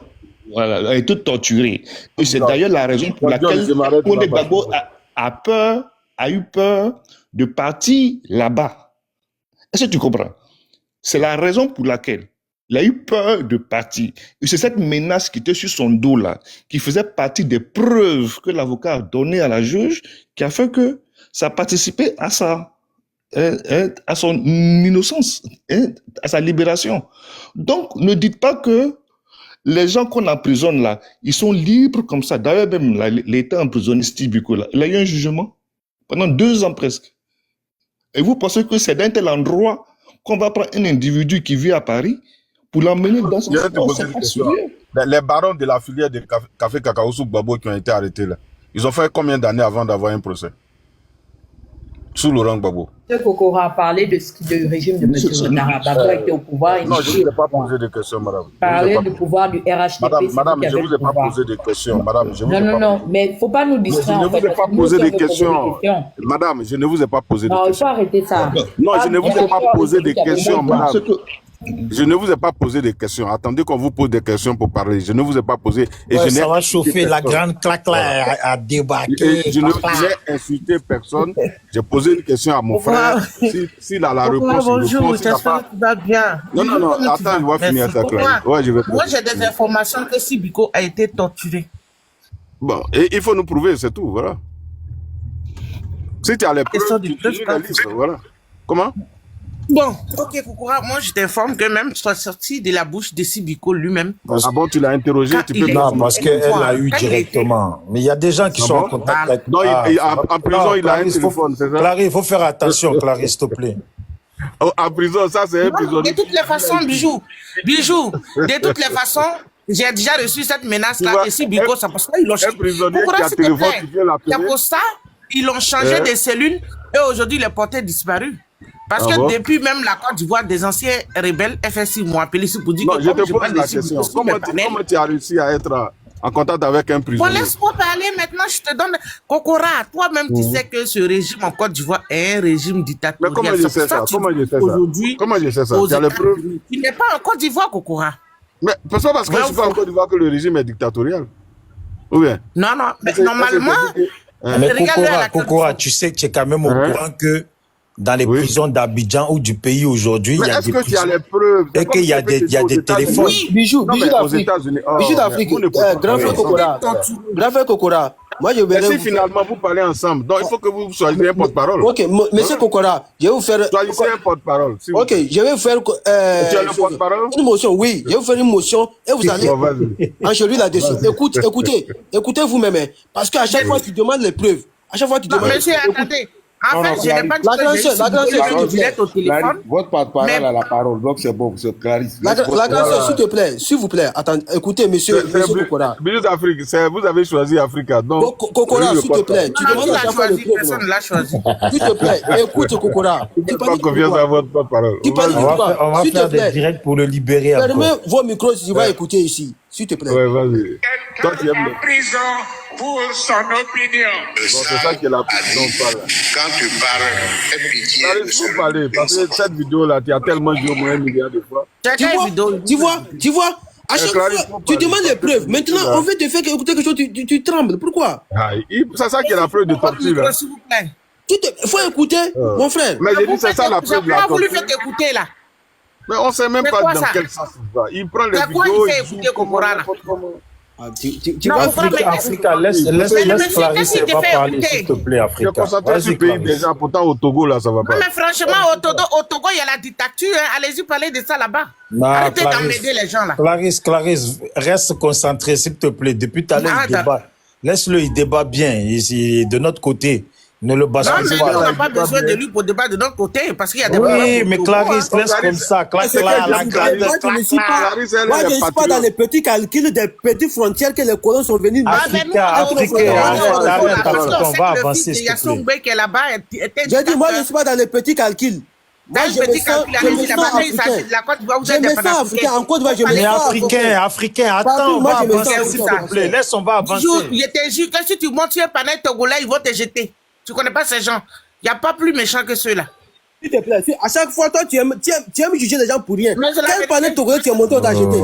Speaker 6: Voilà, a été torturé. Et c'est d'ailleurs la raison pour laquelle Koné Gbagbo a eu peur de partir là-bas. Est-ce que tu comprends? C'est la raison pour laquelle Il a eu peur de partir. Et c'est cette menace qui était sur son dos là, qui faisait partie des preuves que l'avocat a données à la juge, qui a fait que ça participait à à son innocence, à sa libération. Donc, ne dites pas que les gens qu'on emprisonne là, ils sont libres comme ça. D'ailleurs, même l'État emprisonné Steve Biko, là, il a eu un jugement pendant 2 ans presque. Et vous pensez que c'est d'un tel endroit qu'on va prendre un individu qui vit à Paris pour l'emmener dans son
Speaker 7: Je vais te
Speaker 6: sport?
Speaker 7: poser
Speaker 6: C'est
Speaker 7: une
Speaker 6: pas
Speaker 7: question.
Speaker 6: sérieux.
Speaker 7: Les barons de la filière de café cacao sous Gbagbo qui ont été arrêtés là, ils ont fait combien d'années avant d'avoir un procès? Sous Laurent Gbagbo.
Speaker 9: M. Kokora a parlé du régime de M. Ouattara. Gbagbo était au pouvoir.
Speaker 7: Non, je ne vous ai pas posé de questions, madame.
Speaker 9: Parler du pouvoir du RHDP.
Speaker 7: Madame, je ne vous ai pas posé de questions. Madame, je vous ai pas
Speaker 9: Non, mais il ne faut pas nous distraire.
Speaker 7: Je ne vous ai pas posé de questions. Madame, je ne vous ai pas posé de questions.
Speaker 9: Non, il faut arrêter ça.
Speaker 7: Non, je ne vous ai pas posé de questions, madame. Je ne vous ai pas posé de questions. Attendez qu'on vous pose des questions pour parler. Je ne vous ai pas posé. Et
Speaker 2: Ouais,
Speaker 7: je n'ai
Speaker 2: ça va chauffer, la grande claque là a débarqué.
Speaker 7: et je n'ai insulté personne. J'ai posé une question à mon frère. S'il a la réponse,
Speaker 10: Bonjour,
Speaker 7: il répond.
Speaker 10: j'espère que tu vas bien.
Speaker 7: Non. Attends, je vais finir ça, Clarisse. Ouais, je vais
Speaker 10: Moi, j'ai des informations que Sibiko a été torturé.
Speaker 7: Bon, et il faut nous prouver, c'est tout, voilà. Si tu as les
Speaker 10: Question
Speaker 7: preuves,
Speaker 10: du
Speaker 7: tu
Speaker 10: peuple.
Speaker 7: les listes, voilà. Comment?
Speaker 10: Bon, ok, Koukoura, moi je t'informe que même soit sorti de la bouche de Sibiko lui-même.
Speaker 7: Ah bon, tu l'as interrogé,
Speaker 10: Quand
Speaker 7: tu
Speaker 10: il
Speaker 7: peux...
Speaker 10: est-
Speaker 2: Non, parce qu'elle a eu
Speaker 10: Quand il
Speaker 2: directement. Mais il y a des gens qui sont en contact avec...
Speaker 7: Non, en prison, il a un téléphone, c'est ça?
Speaker 2: Clarisse, il faut faire attention, Clarisse, s'il te plaît.
Speaker 7: Oh, en prison, ça c'est un
Speaker 10: Non,
Speaker 7: prisonnier.
Speaker 10: de toutes les façons, Bijou, de toutes les façons, j'ai déjà reçu cette menace-là
Speaker 7: Tu vois,
Speaker 10: de Sibiko, c'est pour ça qu'ils l'ont
Speaker 7: un prisonnier
Speaker 10: Koukoura,
Speaker 7: qui a
Speaker 10: s'il te
Speaker 7: téléphone,
Speaker 10: plaît.
Speaker 7: tu viens l'appeler.
Speaker 10: C'est pour ça ils l'ont changé
Speaker 7: Hein?
Speaker 10: de cellule et aujourd'hui les portés disparus. Parce
Speaker 7: Ah
Speaker 10: que
Speaker 7: bon?
Speaker 10: depuis même la Côte d'Ivoire, des anciens rebelles FSI m'ont appelé ici pour dire
Speaker 7: Non,
Speaker 10: que
Speaker 7: je
Speaker 10: comme
Speaker 7: te
Speaker 10: je
Speaker 7: pose
Speaker 10: parle
Speaker 7: la
Speaker 10: de Sibiko
Speaker 7: question.
Speaker 10: sur mes panels,
Speaker 7: Comment tu as réussi à être en contact avec un
Speaker 10: bon,
Speaker 7: prisonnier?
Speaker 10: laisse-moi parler maintenant, je te donne. Kokora, toi-même, tu sais que ce régime en Côte d'Ivoire est un régime
Speaker 7: Mais
Speaker 10: dictatorial.
Speaker 7: comment je
Speaker 10: C'est
Speaker 7: sais
Speaker 10: pour
Speaker 7: ça?
Speaker 10: que
Speaker 7: Comment je sais ça?
Speaker 10: aujourd'hui,
Speaker 7: Comment je sais ça?
Speaker 10: aux
Speaker 7: Tu as les preuves?
Speaker 10: États-Unis, tu n'es pas en Côte d'Ivoire, Kokora.
Speaker 7: Mais c'est pas parce que je suis pas en Côte d'Ivoire que le régime est dictatorial. Ou bien?
Speaker 10: Non, mais
Speaker 7: C'est-
Speaker 10: normalement,
Speaker 2: Mais
Speaker 10: regarde la Côte
Speaker 2: Kokora,
Speaker 10: d'Ivoire.
Speaker 2: tu sais que tu es quand même au
Speaker 7: Hein?
Speaker 2: courant que dans les
Speaker 7: Oui.
Speaker 2: prisons d'Abidjan ou du pays aujourd'hui, il
Speaker 7: Mais
Speaker 2: y a
Speaker 7: est-ce
Speaker 2: des
Speaker 7: que tu as
Speaker 2: prisons.
Speaker 7: les preuves?
Speaker 2: Et qu'il y a des téléphones.
Speaker 10: Oui,
Speaker 5: Bijou
Speaker 7: Non, mais aux
Speaker 5: d'Afrique.
Speaker 7: États-Unis. Oh,
Speaker 5: Bijou
Speaker 7: mais
Speaker 5: d'Afrique.
Speaker 7: vous ne pouvez pas
Speaker 5: Grand frère
Speaker 7: parler
Speaker 5: Kokora.
Speaker 10: torturé.
Speaker 5: Grand frère Kokora. Moi, je
Speaker 7: Mais
Speaker 5: vais
Speaker 7: si
Speaker 5: vous faire...
Speaker 7: finalement vous parlez ensemble, donc il faut que vous soyez un porte-parole.
Speaker 5: Ok, monsieur Kokora, je vais vous faire...
Speaker 7: Choisissez un porte-parole. s'il vous
Speaker 5: Ok,
Speaker 7: plaît.
Speaker 5: je vais vous faire...
Speaker 7: Tu as le porte-parole?
Speaker 5: une motion, oui. Je vais vous faire une motion et vous allez
Speaker 7: Bon, vas-y.
Speaker 5: enchaîner là-dessus. Écoutez vous-même. Hein. Parce qu'à chaque fois qu'il demande les preuves, à chaque fois qu'il
Speaker 10: Non,
Speaker 5: demande...
Speaker 10: monsieur, attendez. En fait, je n'ai pas dit
Speaker 5: La grande
Speaker 10: que
Speaker 5: sœur, la grande sœur,
Speaker 10: j'ai
Speaker 5: s'il te
Speaker 10: dit
Speaker 5: plaît.
Speaker 10: au téléphone.
Speaker 4: Votre porte-parole
Speaker 10: Mais-
Speaker 4: a la parole, donc c'est bon, c'est Clarisse.
Speaker 5: La
Speaker 4: Laisse votre-
Speaker 5: grande sœur, s'il vous plaît, attendez, écoutez, monsieur Kokora.
Speaker 7: Bijou d'Afrique, vous avez choisi Africa. Donc,
Speaker 5: Kokora,
Speaker 7: lui, le
Speaker 5: s'il te plaît,
Speaker 7: porte-parole.
Speaker 5: tu
Speaker 10: Non,
Speaker 5: demandes
Speaker 10: qui
Speaker 5: à
Speaker 10: l'a
Speaker 5: chaque fois le
Speaker 10: choisi?
Speaker 5: preuve,
Speaker 10: Personne
Speaker 5: non?
Speaker 10: ne l'a choisi.
Speaker 5: S'il te plaît, écoute Kokora.
Speaker 7: Je n'ai pas confiance à votre porte-parole.
Speaker 5: Tu parles
Speaker 7: Vas-y.
Speaker 2: On va
Speaker 5: S'il te
Speaker 2: faire des
Speaker 5: plaît.
Speaker 2: directs pour le libérer
Speaker 5: Fermez
Speaker 2: encore.
Speaker 5: vos micros si tu vas écouter ici, s'il te plaît.
Speaker 7: Ouais, vas-y. Toi, tu aimes le...
Speaker 11: en prison pour son opinion.
Speaker 7: Bon, c'est ça qui est la prison, on parle.
Speaker 11: Quand tu parles, fais pitié de
Speaker 7: Clarisse, faut parler, parce que cette vidéo-là, tu as tellement joué au moins 1 milliard de fois.
Speaker 10: Check la vidéo.
Speaker 5: Tu vois, à chaque
Speaker 7: Clarisse,
Speaker 5: fois,
Speaker 7: faut
Speaker 5: tu
Speaker 7: parler.
Speaker 5: demandes les preuves. Maintenant, on veut te faire écouter quelque chose, tu trembles. Pourquoi?
Speaker 7: Ah, c'est ça qui est la preuve de torture. Là.
Speaker 10: S'il vous plaît.
Speaker 5: Il faut écouter, mon frère.
Speaker 7: Mais j'ai dit, c'est ça la preuve de
Speaker 10: J'ai
Speaker 7: la
Speaker 10: pas voulu
Speaker 7: torture.
Speaker 10: faire t'écouter là.
Speaker 7: Mais on ne sait même
Speaker 10: C'est
Speaker 7: pas
Speaker 10: quoi
Speaker 7: dans
Speaker 10: ça?
Speaker 7: quel sens il va. Il prend les
Speaker 10: C'est quoi
Speaker 7: vidéos,
Speaker 10: il fait
Speaker 7: joue
Speaker 10: écouter
Speaker 7: comment,
Speaker 10: Kokora, là?
Speaker 7: n'importe comment.
Speaker 5: Ah, tu
Speaker 10: Non,
Speaker 5: vois,
Speaker 10: pourquoi
Speaker 2: Africa,
Speaker 10: mais-
Speaker 2: Africa, laisse
Speaker 10: Mais le
Speaker 2: Clarisse,
Speaker 10: monsieur,
Speaker 2: elle
Speaker 10: qu'est-ce
Speaker 2: va
Speaker 10: qu'il te fait
Speaker 2: parler,
Speaker 10: écouter?
Speaker 2: s'il te plaît,
Speaker 7: Je suis
Speaker 2: Africa.
Speaker 7: concentré sur
Speaker 2: Vas-y,
Speaker 7: le pays
Speaker 2: Clarisse.
Speaker 7: déjà, pourtant au Togo, là, ça va
Speaker 10: Non,
Speaker 7: pas.
Speaker 10: mais franchement, au Togo, il y a la dictature. Hein. Allez-y parler de ça là-bas.
Speaker 2: Non,
Speaker 10: Arrêtez
Speaker 2: Clarisse.
Speaker 10: d'emmerder les gens là.
Speaker 2: Clarisse, reste concentré, s'il te plaît. Depuis tout à l'heure, il
Speaker 10: Ah,
Speaker 2: débat. Laisse-le, il débat bien. Ici, de notre côté, ne le
Speaker 10: Non,
Speaker 2: bascule
Speaker 10: mais
Speaker 2: pas.
Speaker 10: nous, on n'a pas besoin de lui pour débattre de notre côté parce qu'il y a des
Speaker 2: Oui,
Speaker 10: problèmes
Speaker 2: mais
Speaker 10: au Togo,
Speaker 2: Clarisse,
Speaker 10: hein.
Speaker 2: laisse comme ça. Clac,
Speaker 5: C'est que
Speaker 2: clac,
Speaker 5: je
Speaker 2: la
Speaker 5: suis-
Speaker 2: Clarisse.
Speaker 5: moi, je ne suis pas,
Speaker 7: Clarisse, elle
Speaker 5: moi,
Speaker 7: est
Speaker 5: je ne suis pas
Speaker 7: patriote.
Speaker 5: dans les petits calculs des petites frontières que les colons sont venus.
Speaker 2: Africain,
Speaker 5: Arrête,
Speaker 2: on va avancer, s'il te plaît.
Speaker 10: plaît. Qui est là-bas,
Speaker 5: J'ai dit, moi, je ne suis pas dans les petits calculs. Moi,
Speaker 10: Dans
Speaker 5: je
Speaker 10: le
Speaker 5: me
Speaker 10: petit
Speaker 5: sens,
Speaker 10: calcul,
Speaker 5: je me
Speaker 10: allez-y,
Speaker 5: sens
Speaker 10: là-bas, il
Speaker 5: africain.
Speaker 10: s'agit de la Côte d'Ivoire, vous
Speaker 5: Je
Speaker 10: êtes
Speaker 5: me
Speaker 10: des
Speaker 5: sens
Speaker 10: panafricains.
Speaker 5: africain. En Côte d'Ivoire, je me
Speaker 2: Mais
Speaker 5: sens
Speaker 2: Africain,
Speaker 5: Partout,
Speaker 2: attends, on
Speaker 5: moi,
Speaker 2: va
Speaker 5: je me sens
Speaker 2: avancer,
Speaker 5: africain.
Speaker 2: s'il te plaît. Laisse, on va
Speaker 10: Bijou,
Speaker 2: avancer.
Speaker 10: il était juste que si tu montes sur un panel togolais, ils vont te jeter. Tu connais pas ces gens. Il n'y a pas plus méchant que ceux-là.
Speaker 5: S'il te plaît, à chaque fois, toi, tu aimes juger les gens pour rien.
Speaker 10: Mais je l'avais
Speaker 5: Quel panel
Speaker 10: dit.
Speaker 5: togolais tu as monté, on t'a jeté?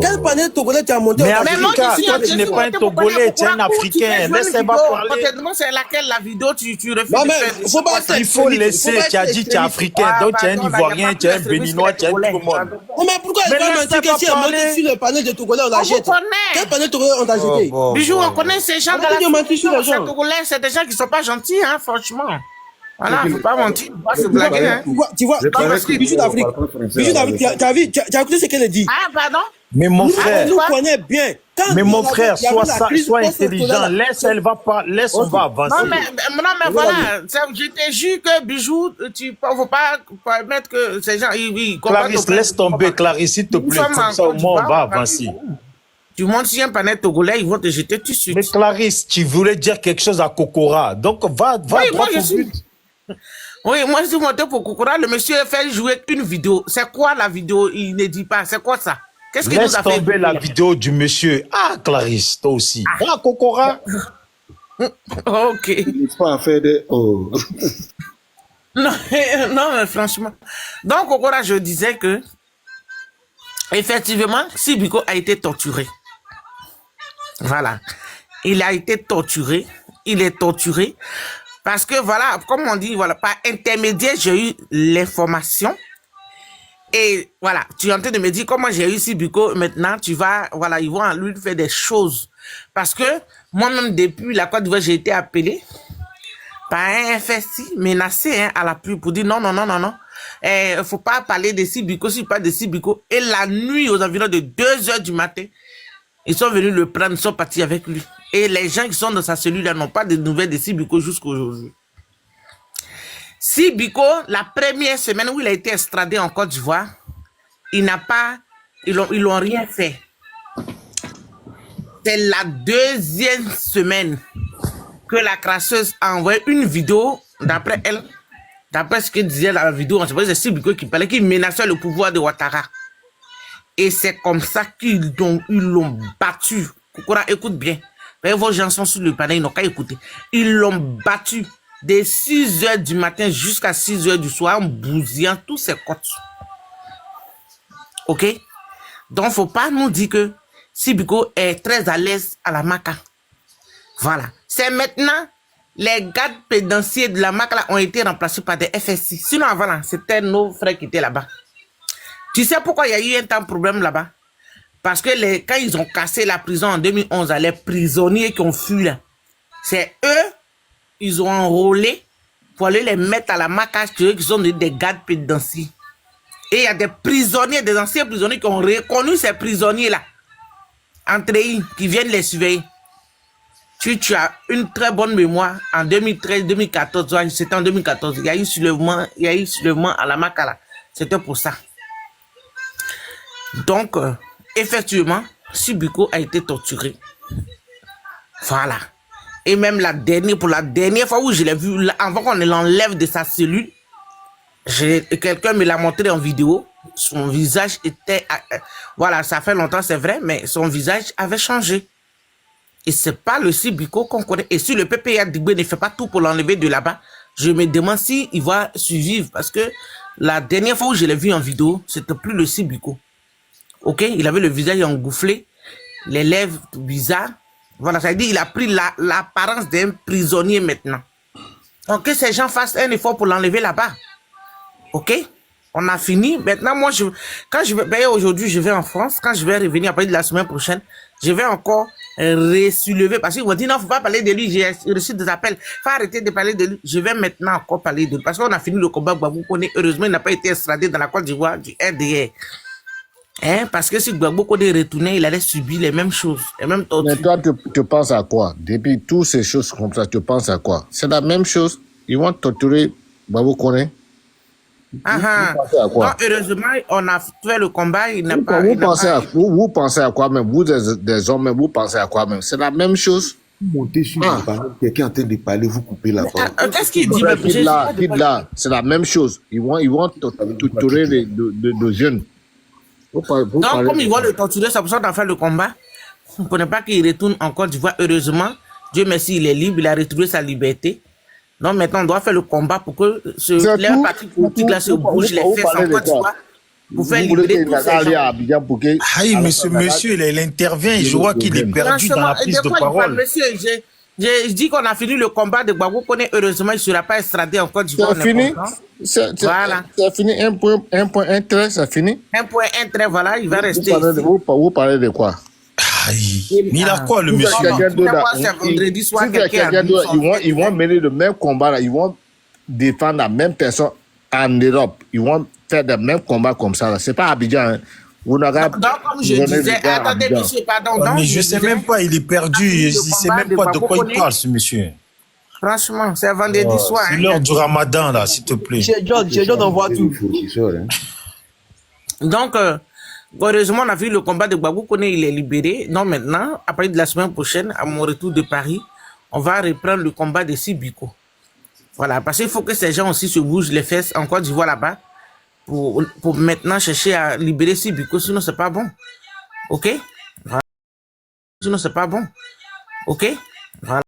Speaker 5: Quel panel togolais tu as monté,
Speaker 2: Mais
Speaker 5: on t'a
Speaker 10: Mais moi,
Speaker 5: jeté?
Speaker 2: Africa,
Speaker 10: je suis
Speaker 2: toi,
Speaker 10: en
Speaker 2: tu n'es pas un Togolais, tu es un Africain. Laisse-elle
Speaker 10: On
Speaker 2: parler.
Speaker 10: te demande c'est laquelle la vidéo, tu refuses
Speaker 5: Non,
Speaker 10: de
Speaker 5: mais
Speaker 10: faire.
Speaker 5: faut pas être
Speaker 2: Il faut laisser,
Speaker 5: faut pas
Speaker 2: tu as
Speaker 5: être
Speaker 2: dit tu es
Speaker 5: extrémiste.
Speaker 2: africain,
Speaker 10: Ah,
Speaker 2: donc tu es un
Speaker 10: pardon, là,
Speaker 2: Ivoirien,
Speaker 10: y a pas
Speaker 2: tu es un
Speaker 10: de extrémisme,
Speaker 2: Béninois, tu es un
Speaker 10: Togolais.
Speaker 2: tout le monde.
Speaker 5: Non, mais pourquoi
Speaker 2: Mais
Speaker 5: elle va
Speaker 2: laisse-la
Speaker 5: mentir
Speaker 2: pas
Speaker 5: que si elle monte
Speaker 2: parler.
Speaker 5: sur le panel de Togolais, on la
Speaker 10: On vous
Speaker 5: jette?
Speaker 10: connaît.
Speaker 5: Quel panel Togolais on t'a jeté?
Speaker 10: Bijou, on connaît ces gens dans
Speaker 5: Arrêtez
Speaker 10: la
Speaker 5: de mentir sur les
Speaker 10: fiction,
Speaker 5: gens.
Speaker 10: ces Togolais, c'est des gens qui sont pas gentils, hein, franchement. Voilà, faut pas mentir, faut pas se blaguer, hein.
Speaker 5: Tu vois, Bijou d'Afrique, tu as vu, tu as écouté ce qu'elle dit.
Speaker 10: Ah, pardon?
Speaker 2: Mais mon
Speaker 5: Nous,
Speaker 2: frère,
Speaker 5: on nous connaît bien. Quand
Speaker 2: mais
Speaker 5: il y
Speaker 2: mon
Speaker 5: avait-
Speaker 2: frère,
Speaker 5: il y avait
Speaker 2: sois,
Speaker 5: la
Speaker 2: ça,
Speaker 5: crise
Speaker 2: sois
Speaker 5: post-électorale,
Speaker 2: intelligent, laisse, elle va pas, laisse, on va avancer.
Speaker 10: Non, mais voilà, je t'ai juré que Bijou, faut pas permettre que ces gens, ils
Speaker 2: Clarisse, laisse tomber, Clarisse, s'il te plaît, comme ça au moins on va avancer.
Speaker 10: Tu montes sur un panel togolais, ils vont te jeter tout de suite.
Speaker 2: Mais Clarisse, tu voulais dire quelque chose à Kokora, donc va
Speaker 10: Oui,
Speaker 2: droit
Speaker 10: moi je
Speaker 2: au
Speaker 10: suis.
Speaker 2: but.
Speaker 10: Oui, moi je suis monté pour Kokora. Le monsieur fait jouer une vidéo. C'est quoi la vidéo? Il ne dit pas. C'est quoi ça? Qu'est-ce qu'il nous
Speaker 2: Laisse
Speaker 10: a fait?
Speaker 2: tomber la vidéo du monsieur. Ah, Clarisse, toi aussi. Ah, Kokora.
Speaker 10: Ok.
Speaker 4: Il faut pas faire des... Oh.
Speaker 10: Non, non, mais franchement. Donc, Kokora, je disais que, effectivement, Sibiko a été torturé. Voilà. Il a été torturé. Il est torturé. Parce que, voilà, comme on dit, voilà, par intermédiaire, j'ai eu l'information. Et voilà, tu es en train de me dire comment j'ai eu Sibiko. Maintenant, tu vas, voilà, ils vont lui faire des choses. Parce que, moi-même, depuis la Côte d'Ivoire, j'ai été appelé par un FSI menacé, hein, à la pluie pour dire non. Faut pas parler de Sibiko, si pas de Sibiko. Et la nuit, aux environs de 2h du matin, ils sont venus le prendre, ils sont partis avec lui. Et les gens qui sont dans sa cellule là n'ont pas de nouvelles de Sibiko jusqu'à aujourd'hui. Sibiko, la première semaine où il a été extradé en Côte d'Ivoire, ils l'ont rien fait. C'est la deuxième semaine que la crasseuse a envoyé une vidéo, d'après elle, d'après ce que disait la vidéo, on se c'est Sibiko qui parlait, qui menaçait le pouvoir de Ouattara. Et c'est comme ça qu'ils l'ont battu. Kokora, écoute bien. Vos gens sont sur le panel, ils n'ont qu'à écouter. Ils l'ont battu de 6h du matin jusqu'à 6h du soir en bousillant tous ses côtes. Ok? Donc, faut pas nous dire que Sibiko est très à l'aise à la Maca. Voilà. C'est maintenant, les gardes pénitentiaires de la Maca là, ont été remplacés par des FSI. Sinon, avant, là, c'était nos frères qui étaient là-bas. Tu sais pourquoi il y a eu un temps problème là-bas? Parce que quand ils ont cassé la prison en 2011, les prisonniers qui ont fui là, c'est eux, ils ont enrôlé pour aller les mettre à la Maca, qui sont des gardes pénitentiaires. Et il y a des prisonniers, des anciens prisonniers qui ont reconnu ces prisonniers-là, entre eux, qui viennent les surveiller. Tu as une très bonne mémoire. En 2013, 2014, c'était en 2014, il y a eu soulèvement à la Maca là. C'était pour ça. Donc, effectivement, Sibiko a été torturé. Voilà. Et même pour la dernière fois où je l'ai vu, avant qu'on l'enlève de sa cellule, quelqu'un me l'a montré en vidéo. Son visage était... voilà, ça fait longtemps, c'est vrai, mais son visage avait changé. Et c'est pas le Sibiko qu'on connaît. Et si le PPA Digbe ne fait pas tout pour l'enlever de là-bas, je me demande s'il va survivre. Parce que la dernière fois où je l'ai vu en vidéo, c'était plus le Sibiko. Ok, il avait le visage engoufflé, les lèvres bizarres. Voilà, ça veut dire qu'il a pris l'apparence d'un prisonnier maintenant. Donc que ces gens fassent un effort pour l'enlever là-bas. Ok, on a fini. Maintenant, moi, aujourd'hui, je vais en France. Quand je vais revenir à partir de la semaine prochaine, je vais encore soulever. Parce qu'ils vont dire non, faut pas parler de lui. J'ai reçu des appels. Faut arrêter de parler de lui. Je vais maintenant encore parler de lui. Parce qu'on a fini le combat. Vous connaissez, heureusement, il n'a pas été extradé dans la Côte d'Ivoire du RDR. Hein, parce que si Gbagbo Kodé retournait, il allait subir les mêmes choses, les mêmes tortures.
Speaker 12: Mais toi, tu penses à quoi? Depuis toutes ces choses comme ça, tu penses à quoi? C'est la même chose. Ils vont torturer Gbagbo Kodé.
Speaker 10: Non, heureusement, on a fait le combat.
Speaker 12: Vous pensez à quoi même? Vous, des hommes, vous pensez à quoi même? C'est la même chose.
Speaker 4: Vous montez sur le panneau, quelqu'un est en train de parler, vous coupez la parole.
Speaker 10: Qu'est-ce qu'il dit?
Speaker 12: Là, c'est la même chose. Ils vont torturer les jeunes.
Speaker 10: Donc, comme ils vont le torturer, c'est pour ça qu'on a fait le combat. Vous ne comprenez pas qu'il retourne en Côte d'Ivoire. Heureusement, Dieu merci, il est libre, il a retrouvé sa liberté. Donc maintenant, on doit faire le combat pour que
Speaker 12: C'est
Speaker 10: les
Speaker 12: tout.
Speaker 10: partis politiques là se bougent les
Speaker 12: Vous
Speaker 10: fesses en
Speaker 12: parlez de
Speaker 10: Côte
Speaker 12: quoi?
Speaker 10: d'Ivoire pour faire
Speaker 12: Vous voulez
Speaker 10: libérer
Speaker 12: que
Speaker 10: tous ces
Speaker 12: Naga aille à
Speaker 10: gens.
Speaker 12: Abidjan pour que
Speaker 2: Aïe, mais ce monsieur, il intervient et je vois qu'il est perdu dans la
Speaker 10: Franchement,
Speaker 2: prise
Speaker 10: de
Speaker 2: de
Speaker 10: quoi il parle,
Speaker 2: parole.
Speaker 10: monsieur? Je dis qu'on a fini le combat de Gbagbo Koné. Heureusement, il ne sera pas extradé en Côte d'Ivoire.
Speaker 12: c'est fini.
Speaker 10: Voilà.
Speaker 12: C'est fini. Un point, trait, c'est fini.
Speaker 10: Un point, un trait, voilà, il va rester ici.
Speaker 12: Vous parlez de quoi?
Speaker 2: Aïe, mais il a quoi le
Speaker 12: Vous êtes
Speaker 2: monsieur?
Speaker 12: quelqu'un d'autre là.
Speaker 10: C'est vendredi soir,
Speaker 12: Si vous êtes
Speaker 10: quelqu'un
Speaker 12: quelqu'un
Speaker 10: a dit
Speaker 12: d'autre,
Speaker 10: son
Speaker 12: ils vont mener le même combat là. Ils vont défendre la même personne en Europe. Ils vont faire le même combat comme ça là. C'est pas Abidjan. Hein. Vous n'aurez
Speaker 10: Donc, comme je disais, attendez, monsieur, pardon.
Speaker 2: Mais
Speaker 10: donc,
Speaker 2: je sais même pas, il est perdu. Il sait même pas de quoi il parle, ce monsieur.
Speaker 10: Franchement, c'est vendredi soir.
Speaker 2: C'est
Speaker 10: hein.
Speaker 2: l'heure du ramadan, là, s'il te plaît.
Speaker 5: Chez John, on voit tout.
Speaker 10: Donc, heureusement, on a vu le combat de Gbagbo Koné, il est libéré. Donc maintenant, à partir de la semaine prochaine, à mon retour de Paris, on va reprendre le combat de Sibiko. Voilà, parce qu'il faut que ces gens aussi se bougent les fesses en Côte d'Ivoire là-bas pour maintenant chercher à libérer Sibiko, sinon c'est pas bon. Ok? Voilà. Sinon c'est pas bon. Ok? Voilà.